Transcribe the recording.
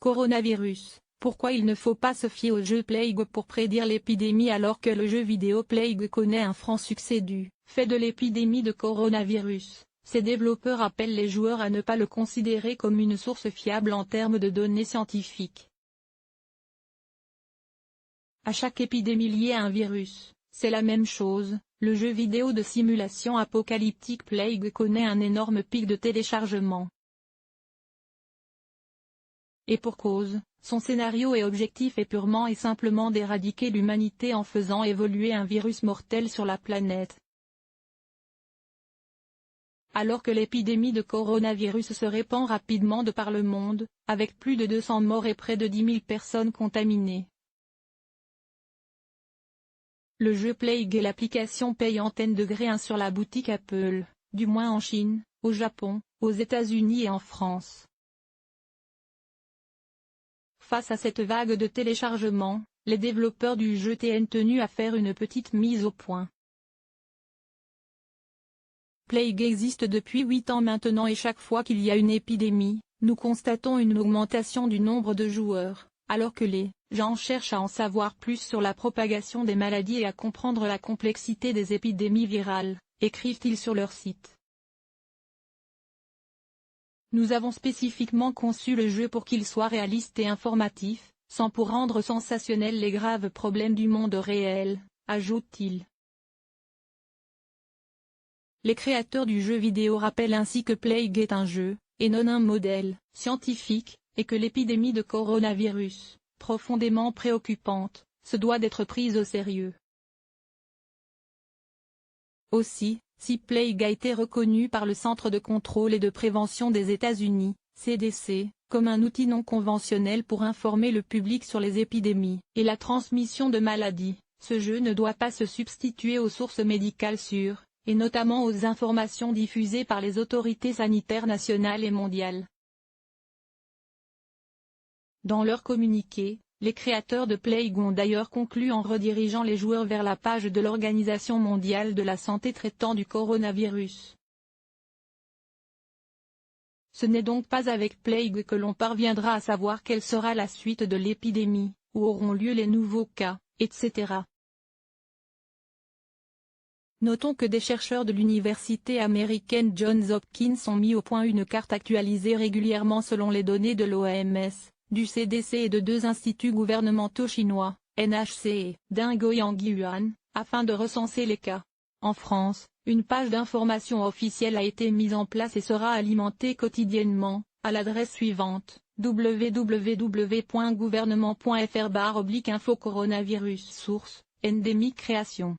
Coronavirus. Pourquoi il ne faut pas se fier au jeu Plague pour prédire l'épidémie alors que le jeu vidéo Plague connaît un franc succès du fait de l'épidémie de coronavirus? Ces développeurs appellent les joueurs à ne pas le considérer comme une source fiable en termes de données scientifiques. À chaque épidémie liée à un virus, c'est la même chose, le jeu vidéo de simulation apocalyptique Plague connaît un énorme pic de téléchargement. Et pour cause, son scénario et objectif est purement et simplement d'éradiquer l'humanité en faisant évoluer un virus mortel sur la planète. Alors que l'épidémie de coronavirus se répand rapidement de par le monde, avec plus de 200 morts et près de 10 000 personnes contaminées. Le jeu Plague et l'application payante N-1 sur la boutique Apple, du moins en Chine, au Japon, aux États-Unis et en France. Face à cette vague de téléchargements, les développeurs du jeu sont tenus à faire une petite mise au point. Plague existe depuis 8 ans maintenant et chaque fois qu'il y a une épidémie, nous constatons une augmentation du nombre de joueurs, alors que les gens cherchent à en savoir plus sur la propagation des maladies et à comprendre la complexité des épidémies virales, écrivent-ils sur leur site. Nous avons spécifiquement conçu le jeu pour qu'il soit réaliste et informatif, sans pour rendre sensationnels les graves problèmes du monde réel, ajoute-t-il. Les créateurs du jeu vidéo rappellent ainsi que Plague est un jeu, et non un modèle scientifique, et que l'épidémie de coronavirus, profondément préoccupante, se doit d'être prise au sérieux. Aussi, si Plague a été reconnu par le Centre de contrôle et de prévention des États-Unis, CDC, comme un outil non conventionnel pour informer le public sur les épidémies et la transmission de maladies, ce jeu ne doit pas se substituer aux sources médicales sûres, et notamment aux informations diffusées par les autorités sanitaires nationales et mondiales. Dans leur communiqué, les créateurs de Plague ont d'ailleurs conclu en redirigeant les joueurs vers la page de l'Organisation mondiale de la santé traitant du coronavirus. Ce n'est donc pas avec Plague que l'on parviendra à savoir quelle sera la suite de l'épidémie, où auront lieu les nouveaux cas, etc. Notons que des chercheurs de l'université américaine Johns Hopkins ont mis au point une carte actualisée régulièrement selon les données de l'OMS, du CDC et de 2 instituts gouvernementaux chinois, NHC et Dingo en Yuan, afin de recenser les cas. En France, une page d'information officielle a été mise en place et sera alimentée quotidiennement, à l'adresse suivante, www.gouvernement.fr/info coronavirus source, endémique création.